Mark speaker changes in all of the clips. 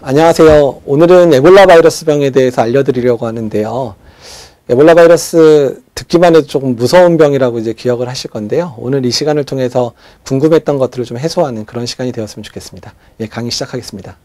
Speaker 1: 안녕하세요. 오늘은 에볼라 바이러스 병에 대해서 알려드리려고 하는데요. 에볼라 바이러스 듣기만 해도 조금 무서운 병이라고 이제 기억을 하실 건데요. 오늘 이 시간을 통해서 궁금했던 것들을 좀 해소하는 그런 시간이 되었으면 좋겠습니다. 예, 강의 시작하겠습니다.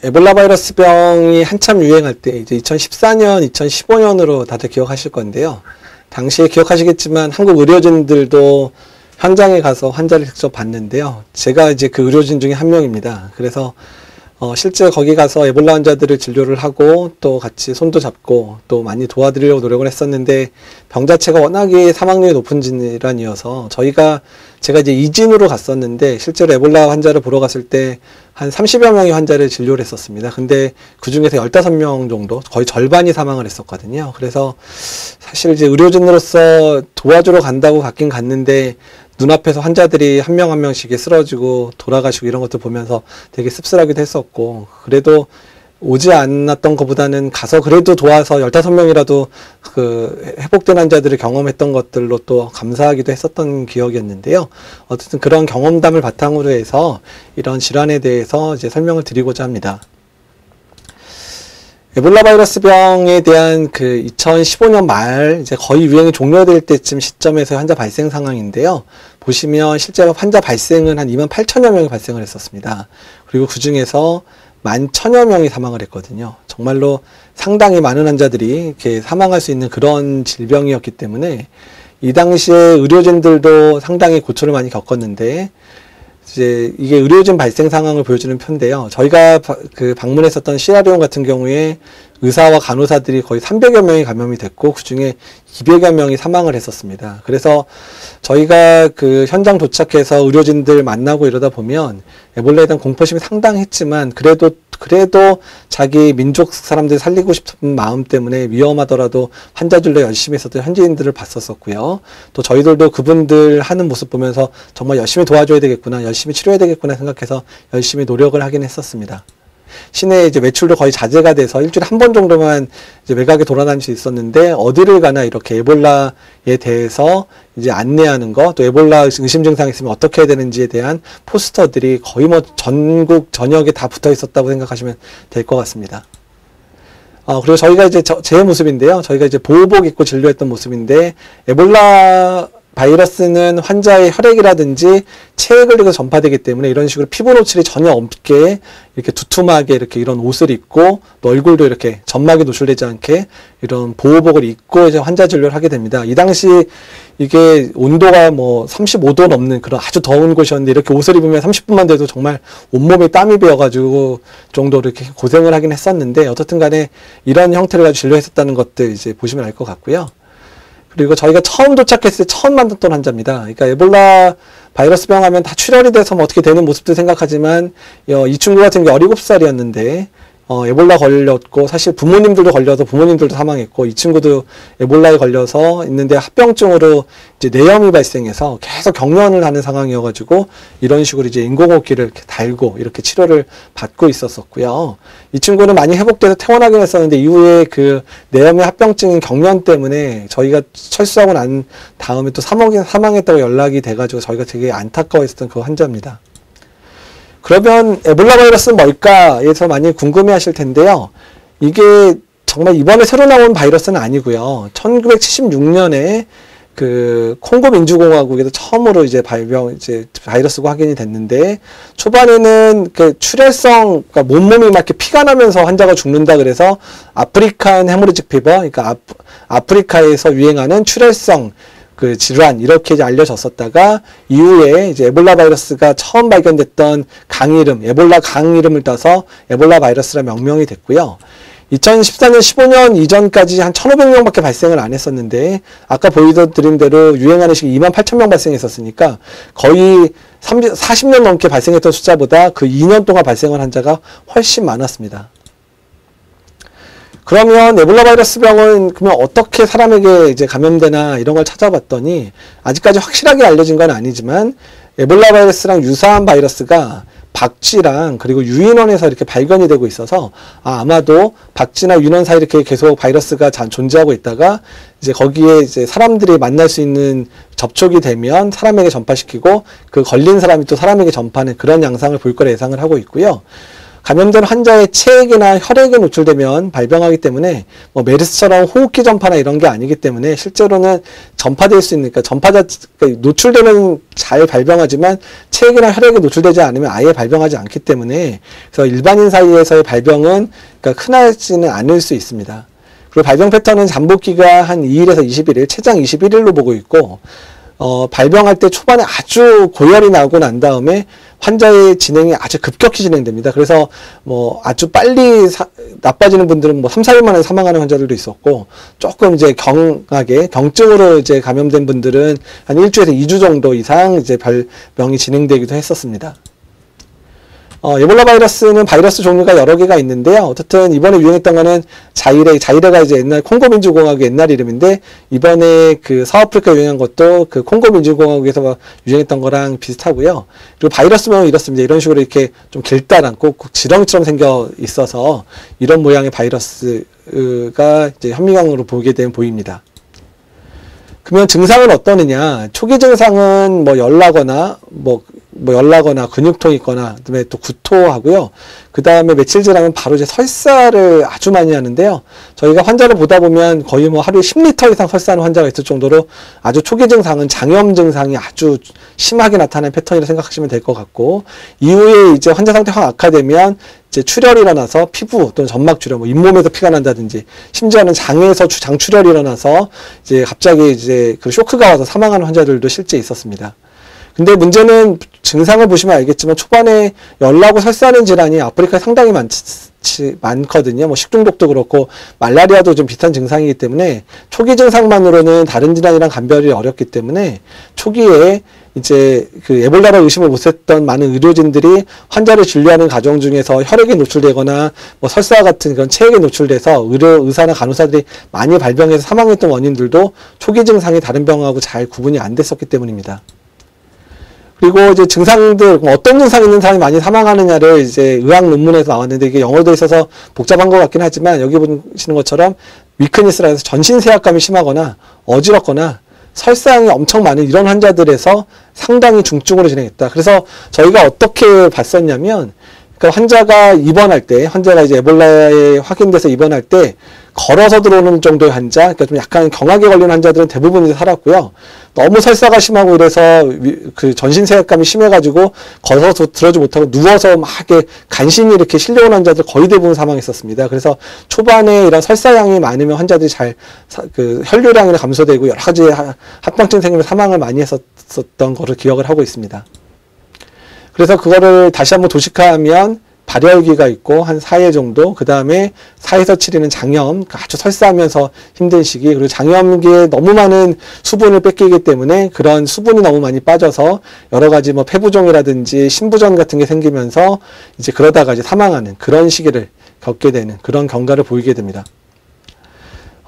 Speaker 1: 에볼라 바이러스 병이 한참 유행할 때 이제 2014년, 2015년으로 다들 기억하실 건데요. 당시에 기억하시겠지만 한국 의료진들도 현장에 가서 환자를 직접 봤는데요. 제가 이제 그 의료진 중에 한 명입니다. 그래서 실제 거기 가서 에볼라 환자들을 진료를 하고 또 같이 손도 잡고 또 많이 도와드리려고 노력을 했었는데 병 자체가 워낙에 사망률이 높은 질환이어서 제가 이제 이진으로 갔었는데 실제로 에볼라 환자를 보러 갔을 때 한 30여 명의 환자를 진료를 했었습니다. 근데 그 중에서 15명 정도, 거의 절반이 사망을 했었거든요. 그래서 사실 이제 의료진으로서 도와주러 간다고 갔긴 갔는데 눈앞에서 환자들이 한 명 한 명씩 쓰러지고 돌아가시고 이런 것들 보면서 되게 씁쓸하기도 했었고, 그래도 오지 않았던 것보다는 가서 그래도 도와서 15명이라도 그 회복된 환자들을 경험했던 것들로 또 감사하기도 했었던 기억이었는데요. 어쨌든 그런 경험담을 바탕으로 해서 이런 질환에 대해서 이제 설명을 드리고자 합니다. 에볼라 바이러스 병에 대한 그 2015년 말 이제 거의 유행이 종료될 때쯤 시점에서 환자 발생 상황인데요. 보시면 실제로 환자 발생은 한 28,000여 명이 발생을 했었습니다. 그리고 그 중에서 11,000여 명이 사망을 했거든요. 정말로 상당히 많은 환자들이 이렇게 사망할 수 있는 그런 질병이었기 때문에 이 당시에 의료진들도 상당히 고초를 많이 겪었는데 이제 이게 의료진 발생 상황을 보여주는 편인데요. 저희가 방문했었던 시라리온 같은 경우에 의사와 간호사들이 거의 300여 명이 감염이 됐고 그 중에 200여 명이 사망을 했었습니다. 그래서 저희가 그 현장 도착해서 의료진들 만나고 이러다 보면 에볼라에 대한 공포심이 상당했지만 그래도 자기 민족 사람들 살리고 싶은 마음 때문에 위험하더라도 환자들로 열심히 했었던 현지인들을 봤었고요. 또 저희들도 그분들 하는 모습 보면서 정말 열심히 도와줘야 되겠구나, 열심히 치료해야 되겠구나 생각해서 열심히 노력을 하긴 했었습니다. 시내에 이제 외출도 거의 자제가 돼서 일주일에 한 번 정도만 이제 외곽에 돌아다닐 수 있었는데 어디를 가나 이렇게 에볼라에 대해서 이제 안내하는 거, 또 에볼라 의심 증상이 있으면 어떻게 해야 되는지에 대한 포스터들이 거의 뭐 전국 전역에 다 붙어 있었다고 생각하시면 될 것 같습니다. 그리고 저희가 이제 제 모습인데요. 저희가 이제 보호복 입고 진료했던 모습인데 에볼라 바이러스는 환자의 혈액이라든지 체에 걸리고 전파되기 때문에 이런 식으로 피부 노출이 전혀 없게 이렇게 두툼하게 이렇게 이런 옷을 입고 또 얼굴도 이렇게 점막이 노출되지 않게 이런 보호복을 입고 이제 환자 진료를 하게 됩니다. 이 당시 이게 온도가 뭐 35도 넘는 그런 아주 더운 곳이었는데 이렇게 옷을 입으면 30분만 돼도 정말 온몸에 땀이 배어가지고 정도로 이렇게 고생을 하긴 했었는데 어떻든 간에 이런 형태를 가지고 진료했었다는 것들 이제 보시면 알 것 같고요. 그리고 저희가 처음 도착했을 때 처음 만났던 환자입니다. 그러니까 에볼라 바이러스 병 하면 다 출혈이 돼서 뭐 어떻게 되는 모습도 생각하지만 이 친구 같은 게 17살이었는데 에볼라 걸렸고 사실 부모님들도 걸려서 부모님들도 사망했고 이 친구도 에볼라에 걸려서 있는데 합병증으로 이제 뇌염이 발생해서 계속 경련을 하는 상황이어가지고 이런 식으로 이제 인공호흡기를 이렇게 달고 이렇게 치료를 받고 있었고요. 이 친구는 많이 회복돼서 퇴원하긴 했었는데 이후에 그 뇌염의 합병증인 경련 때문에 저희가 철수하고 난 다음에 또 사망했다고 연락이 돼가지고 저희가 되게 안타까워했었던 그 환자입니다. 그러면 에볼라 바이러스는 뭘까에서 많이 궁금해 하실 텐데요. 이게 정말 이번에 새로 나온 바이러스는 아니고요. 1976년에 그 콩고 민주공화국에서 처음으로 이제 바이러스가 확인이 됐는데 초반에는 그 출혈성, 그러니까 몸이 막 이렇게 피가 나면서 환자가 죽는다 그래서 아프리칸 헤모리직 피버, 그러니까 아프리카에서 유행하는 출혈성 그 질환 이렇게 이제 알려졌었다가 이후에 이제 에볼라 바이러스가 처음 발견됐던 강 이름, 에볼라 강 이름을 따서 에볼라 바이러스라 명명이 됐고요. 2014년, 15년 이전까지 한 1,500명밖에 발생을 안 했었는데 아까 보여드린 대로 유행하는 시기 28,000명 발생했었으니까 거의 40년 넘게 발생했던 숫자보다 그 2년 동안 발생한 환자가 훨씬 많았습니다. 그러면 에볼라 바이러스 병은 그러면 어떻게 사람에게 이제 감염되나 이런 걸 찾아봤더니 아직까지 확실하게 알려진 건 아니지만 에볼라 바이러스랑 유사한 바이러스가 박쥐랑 그리고 유인원에서 이렇게 발견이 되고 있어서 아마도 박쥐나 유인원 사이에 이렇게 계속 바이러스가 존재하고 있다가 이제 거기에 이제 사람들이 만날 수 있는 접촉이 되면 사람에게 전파시키고 그 걸린 사람이 또 사람에게 전파하는 그런 양상을 볼 거라 예상을 하고 있고요. 감염된 환자의 체액이나 혈액에 노출되면 발병하기 때문에 뭐 메르스처럼 호흡기 전파나 이런 게 아니기 때문에 실제로는 전파될 수 있는, 그러니까 노출되면 잘 발병하지만 체액이나 혈액에 노출되지 않으면 아예 발병하지 않기 때문에 그래서 일반인 사이에서의 발병은 그러니까 흔하지는 않을 수 있습니다. 그리고 발병 패턴은 잠복기가 한 2일에서 21일, 최장 21일로 보고 있고 발병할 때 초반에 아주 고열이 나고 난 다음에 환자의 진행이 아주 급격히 진행됩니다. 그래서 뭐 아주 빨리 나빠지는 분들은 뭐 3, 4일 만에 사망하는 환자들도 있었고, 조금 이제 경하게 경증으로 이제 감염된 분들은 한 일주에서 2주 정도 이상 이제 발병이 진행되기도 했었습니다. 에볼라 바이러스는 바이러스 종류가 여러 개가 있는데요. 어쨌든 이번에 유행했던 거는 자이레가 이제 옛날 콩고 민주공화국의 옛날 이름인데, 이번에 그 서아프리카 유행한 것도 그 콩고 민주공화국에서 유행했던 거랑 비슷하고요. 그리고 바이러스명은 이렇습니다. 이런 식으로 이렇게 좀 길다란 꼭 지렁이처럼 생겨 있어서 이런 모양의 바이러스가 이제 현미경으로 보입니다. 그러면 증상은 어떠느냐? 초기 증상은 열나거나 근육통이 있거나, 그다음에 또 구토하고요. 그 다음에 며칠 지나면 바로 이제 설사를 아주 많이 하는데요. 저희가 환자를 보다 보면 거의 뭐 하루에 10리터 이상 설사하는 환자가 있을 정도로 아주 초기 증상은 장염 증상이 아주 심하게 나타나는 패턴이라고 생각하시면 될 것 같고, 이후에 이제 환자 상태가 확 악화되면 이제 출혈이 일어나서 피부 또는 점막 출혈, 잇몸에서 피가 난다든지, 심지어는 장에서 장출혈이 일어나서 이제 갑자기 이제 그 쇼크가 와서 사망하는 환자들도 실제 있었습니다. 근데 문제는 증상을 보시면 알겠지만 초반에 열나고 설사하는 질환이 아프리카에 상당히 많거든요. 뭐 식중독도 그렇고 말라리아도 좀 비슷한 증상이기 때문에 초기 증상만으로는 다른 질환이랑 감별이 어렵기 때문에 초기에 이제 그 에볼라로 의심을 못했던 많은 의료진들이 환자를 진료하는 과정 중에서 혈액에 노출되거나 뭐 설사와 같은 그런 체액에 노출돼서 의사나 간호사들이 많이 발병해서 사망했던 원인들도 초기 증상이 다른 병하고 잘 구분이 안 됐었기 때문입니다. 그리고 이제 증상들, 어떤 증상이 있는 사람이 많이 사망하느냐를 이제 의학 논문에서 나왔는데, 이게 영어도 있어서 복잡한 것 같긴 하지만, 여기 보시는 것처럼 위크니스라 해서 전신세약감이 심하거나 어지럽거나 설사량이 엄청 많은 이런 환자들에서 상당히 중증으로 진행했다. 그래서 저희가 어떻게 봤었냐면, 그러니까 환자가 이제 에볼라에 확인돼서 입원할 때 걸어서 들어오는 정도의 환자, 그러니까 좀 약간 경하게 걸린 환자들은 대부분 이제 살았고요. 너무 설사가 심하고 이래서 그 전신세약감이 심해가지고 걸어서 들어오지 못하고 누워서 막 이렇게 간신히 이렇게 실려온 환자들 거의 대부분 사망했었습니다. 그래서 초반에 이런 설사량이 많으면 환자들이 그 혈류량이 감소되고 여러 가지 합병증 생기면 사망을 많이 했었던 거를 기억을 하고 있습니다. 그래서 그거를 다시 한번 도식화하면 발열기가 있고 한 4일 정도, 그 다음에 4에서 7일은 장염, 아주 설사하면서 힘든 시기, 그리고 장염기에 너무 많은 수분을 뺏기기 때문에 그런 수분이 너무 많이 빠져서 여러 가지 뭐 폐부종이라든지 신부전 같은 게 생기면서 이제 그러다가 이제 사망하는 그런 시기를 겪게 되는 그런 경과를 보이게 됩니다.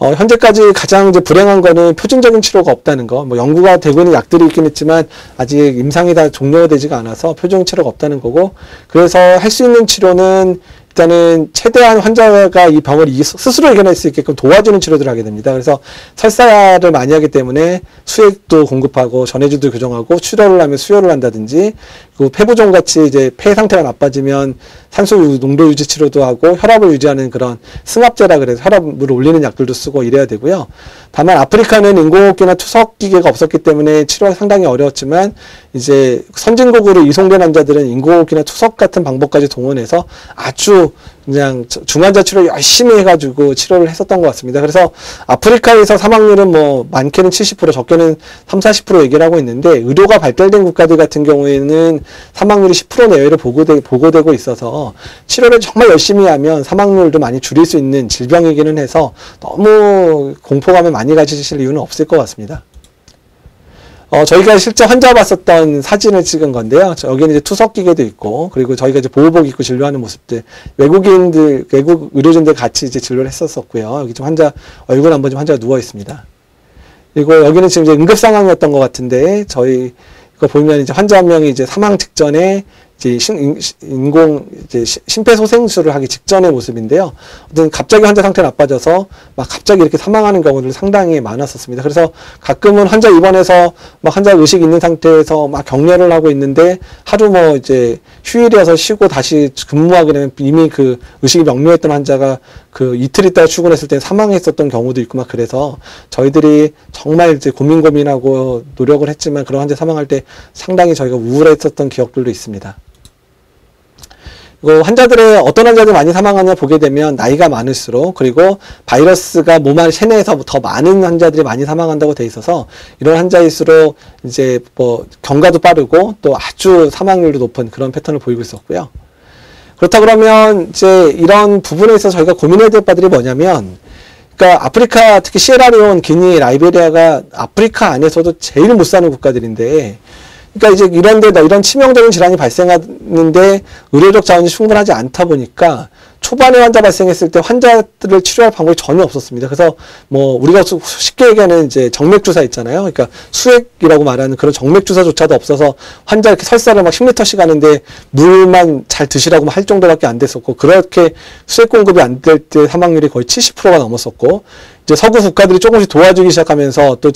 Speaker 1: 현재까지 가장 이제 불행한 거는 표준적인 치료가 없다는 거. 뭐 연구가 되고 있는 약들이 있긴 했지만 아직 임상이 다 종료되지가 않아서 표준 치료가 없다는 거고, 그래서 할 수 있는 치료는 일단은 최대한 환자가 이 병을 스스로 이겨낼 수 있게끔 도와주는 치료들을 하게 됩니다. 그래서 설사를 많이 하기 때문에 수액도 공급하고 전해질도 교정하고, 출혈을 하면 수혈을 한다든지, 그리고 폐부종 같이 이제 폐 상태가 나빠지면 산소 농도 유지 치료도 하고 혈압을 유지하는 그런 승합제라 그래서 혈압을 올리는 약들도 쓰고 이래야 되고요. 다만 아프리카는 인공호흡기나 투석 기계가 없었기 때문에 치료가 상당히 어려웠지만, 이제 선진국으로 이송된 환자들은 인공호흡기나 투석 같은 방법까지 동원해서 아주 그냥 중환자 치료 열심히 해가지고 치료를 했었던 것 같습니다. 그래서 아프리카에서 사망률은 뭐 많게는 70%, 적게는 30-40% 얘기를 하고 있는데, 의료가 발달된 국가들 같은 경우에는 사망률이 10% 내외로 보고되고 있어서 치료를 정말 열심히 하면 사망률도 많이 줄일 수 있는 질병이기는 해서 너무 공포감을 많이 가지실 이유는 없을 것 같습니다. 저희가 실제 환자 봤었던 사진을 찍은 건데요. 여기는 이제 투석기계도 있고, 그리고 저희가 이제 보호복 입고 진료하는 모습들, 외국 의료진들 같이 이제 진료를 했었고요. 여기 좀 환자 얼굴 한번 좀 환자가 누워 있습니다. 그리고 여기는 지금 이제 응급 상황이었던 것 같은데, 저희 이거 보면 이제 환자 한 명이 이제 사망 직전에 이제 인공 이제 심폐소생술을 하기 직전의 모습인데요. 어떤 갑자기 환자 상태가 나빠져서 막 갑자기 이렇게 사망하는 경우들이 상당히 많았었습니다. 그래서 가끔은 환자 입원해서 막 환자 의식 있는 상태에서 막 격려를 하고 있는데 하루 뭐 이제 휴일이어서 쉬고 다시 근무하게 되면 이미 그 의식이 명료했던 환자가 그 이틀 있다가 출근했을 때 사망했었던 경우도 있고 막 그래서 저희들이 정말 이제 고민하고 노력을 했지만 그런 환자 사망할 때 상당히 저희가 우울했었던 기억들도 있습니다. 환자들의 어떤 환자들이 많이 사망하냐 보게 되면 나이가 많을수록 그리고 바이러스가 몸 안에 체내에서 더 많은 환자들이 많이 사망한다고 돼 있어서 이런 환자일수록 이제 뭐 경과도 빠르고 또 아주 사망률도 높은 그런 패턴을 보이고 있었고요. 그렇다 그러면 이제 이런 부분에 있어서 저희가 고민해야 될 바들이 뭐냐면 그러니까 아프리카 특히 시에라리온, 기니, 라이베리아가 아프리카 안에서도 제일 못 사는 국가들인데 그러니까 이제 이런 치명적인 질환이 발생하는데 의료적 자원이 충분하지 않다 보니까 초반에 환자 발생했을 때 환자들을 치료할 방법이 전혀 없었습니다. 그래서 뭐 우리가 쉽게 얘기하는 이제 정맥 주사 있잖아요. 그러니까 수액이라고 말하는 그런 정맥 주사조차도 없어서 환자 이렇게 설사를 막 10리터씩 하는데 물만 잘 드시라고 할 정도밖에 안 됐었고 그렇게 수액 공급이 안 될 때 사망률이 거의 70%가 넘었었고 이제 서구 국가들이 조금씩 도와주기 시작하면서 또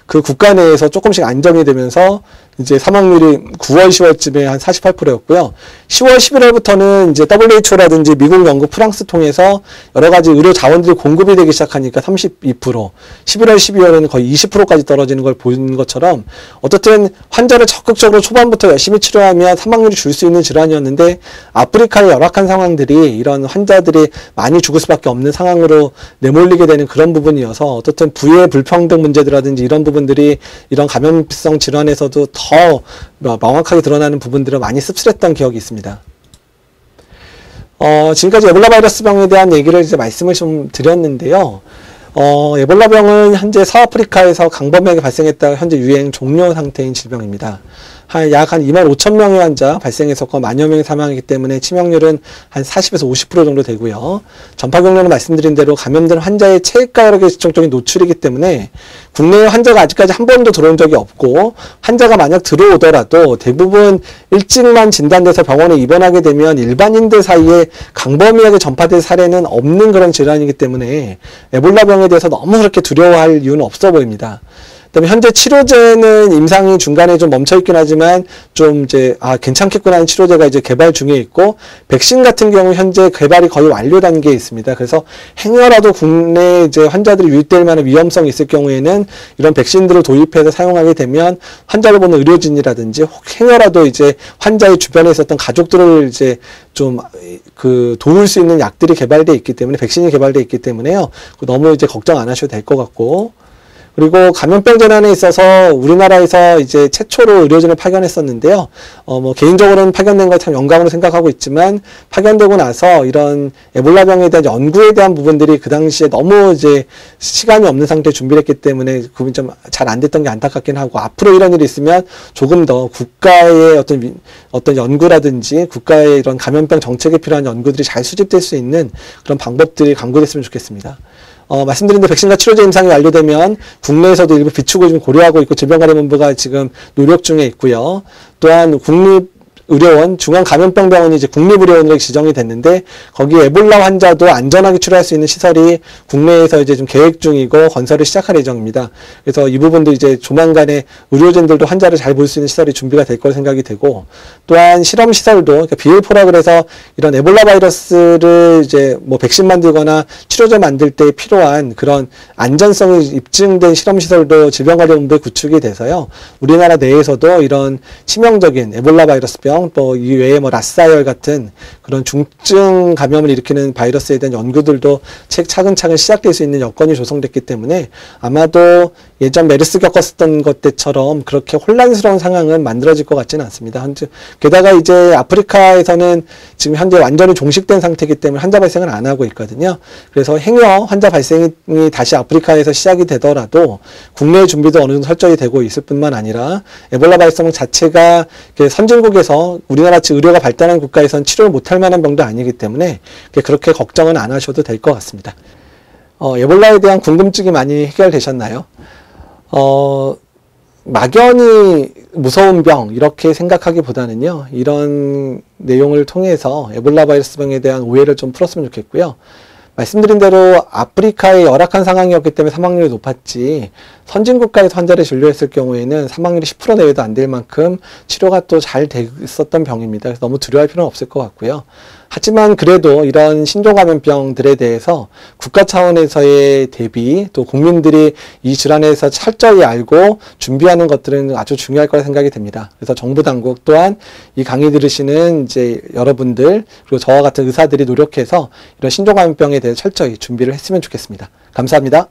Speaker 1: 그 국가 내에서 조금씩 안정이 되면서 이제 사망률이 9월, 10월쯤에 한 48%였고요. 10월, 11월부터는 이제 WHO라든지 미국, 영국, 프랑스 통해서 여러 가지 의료 자원들이 공급이 되기 시작하니까 32%, 11월, 12월에는 거의 20%까지 떨어지는 걸 보는 것처럼 어떻든 환자를 적극적으로 초반부터 열심히 치료하면 사망률이 줄 수 있는 질환이었는데 아프리카의 열악한 상황들이 이런 환자들이 많이 죽을 수밖에 없는 상황으로 내몰리게 되는 그런 부분이어서 어떻든 부의 불평등 문제라든지 이런 부분들이 이런 감염성 질환에서도 더 명확하게 드러나는 부분들을 많이 씁쓸했던 기억이 있습니다. 지금까지 에볼라 바이러스 병에 대한 얘기를 이제 말씀을 좀 드렸는데요. 에볼라 병은 현재 서아프리카에서 강범하게 발생했다가 현재 유행 종료 상태인 질병입니다. 약 한 25,000명의 환자 발생했었고 만여 명이 사망했기 때문에 치명률은 한 40에서 50% 정도 되고요. 전파 경로는 말씀드린 대로 감염된 환자의 체액가열에 집중적인 노출이기 때문에 국내에 환자가 아직까지 한 번도 들어온 적이 없고 환자가 만약 들어오더라도 대부분 일찍만 진단돼서 병원에 입원하게 되면 일반인들 사이에 강범위하게 전파될 사례는 없는 그런 질환이기 때문에 에볼라 병에 대해서 너무 그렇게 두려워할 이유는 없어 보입니다. 그다음에 현재 치료제는 임상이 중간에 좀 멈춰 있긴 하지만 좀 이제 괜찮겠구나 하는 치료제가 이제 개발 중에 있고 백신 같은 경우 현재 개발이 거의 완료 단계에 있습니다. 그래서 행여라도 국내 이제 환자들이 유입될 만한 위험성이 있을 경우에는 이런 백신들을 도입해서 사용하게 되면 환자를 보는 의료진이라든지 혹 행여라도 이제 환자의 주변에 있었던 가족들을 이제 좀 도울 수 있는 약들이 개발되어 있기 때문에 백신이 개발되어 있기 때문에요. 너무 이제 걱정 안 하셔도 될 것 같고. 그리고 감염병 재난에 있어서 우리나라에서 이제 최초로 의료진을 파견했었는데요. 뭐 개인적으로는 파견된 걸 참 영광으로 생각하고 있지만 파견되고 나서 이런 에볼라병에 대한 연구에 대한 부분들이 그 당시에 너무 이제 시간이 없는 상태에 준비를 했기 때문에 그 부분이 좀 잘 안 됐던 게 안타깝긴 하고 앞으로 이런 일이 있으면 조금 더 국가의 어떤 연구라든지 국가의 이런 감염병 정책에 필요한 연구들이 잘 수집될 수 있는 그런 방법들이 강구됐으면 좋겠습니다. 말씀드린 대로 백신과 치료제 임상이 완료되면 국내에서도 일부 비축을 좀 고려하고 있고 질병관리본부가 지금 노력 중에 있고요. 또한 국립의료원, 중앙감염병병원이 이제 국립의료원으로 지정이 됐는데 거기 에볼라 환자도 안전하게 치료할 수 있는 시설이 국내에서 이제 좀 계획 중이고 건설을 시작할 예정입니다. 그래서 이 부분도 이제 조만간에 의료진들도 환자를 잘 볼 수 있는 시설이 준비가 될 거로 생각이 되고 또한 실험 시설도 그러니까 비엘포라 그래서 이런 에볼라 바이러스를 이제 뭐 백신 만들거나 치료제 만들 때 필요한 그런 안전성이 입증된 실험 시설도 질병관리본부에 구축이 돼서요. 우리나라 내에서도 이런 치명적인 에볼라 바이러스병 또 이외에 뭐 라사열 같은 그런 중증 감염을 일으키는 바이러스에 대한 연구들도 차근차근 시작될 수 있는 여건이 조성됐기 때문에 아마도 예전 메르스 겪었던 것 때처럼 그렇게 혼란스러운 상황은 만들어질 것 같지는 않습니다. 게다가 이제 아프리카에서는 지금 현재 완전히 종식된 상태이기 때문에 환자 발생을 안 하고 있거든요. 그래서 행여 환자 발생이 다시 아프리카에서 시작이 되더라도 국내 준비도 어느 정도 설정이 되고 있을 뿐만 아니라 에볼라 바이러스 자체가 선진국에서 우리나라같이 의료가 발달한 국가에서는 치료를 못할 만한 병도 아니기 때문에 그렇게 걱정은 안 하셔도 될 것 같습니다. 에볼라에 대한 궁금증이 많이 해결되셨나요? 막연히 무서운 병 이렇게 생각하기보다는요, 이런 내용을 통해서 에볼라 바이러스 병에 대한 오해를 좀 풀었으면 좋겠고요. 말씀드린 대로 아프리카의 열악한 상황이었기 때문에 사망률이 높았지, 선진국가에서 환자를 진료했을 경우에는 사망률이 10% 내외도 안 될 만큼 치료가 또 잘 됐었던 병입니다. 그래서 너무 두려워할 필요는 없을 것 같고요. 하지만 그래도 이런 신종감염병들에 대해서 국가 차원에서의 대비, 또 국민들이 이 질환에서 철저히 알고 준비하는 것들은 아주 중요할 거라 생각이 됩니다. 그래서 정부 당국 또한 이 강의 들으시는 이제 여러분들, 그리고 저와 같은 의사들이 노력해서 이런 신종감염병에 대해 철저히 준비를 했으면 좋겠습니다. 감사합니다.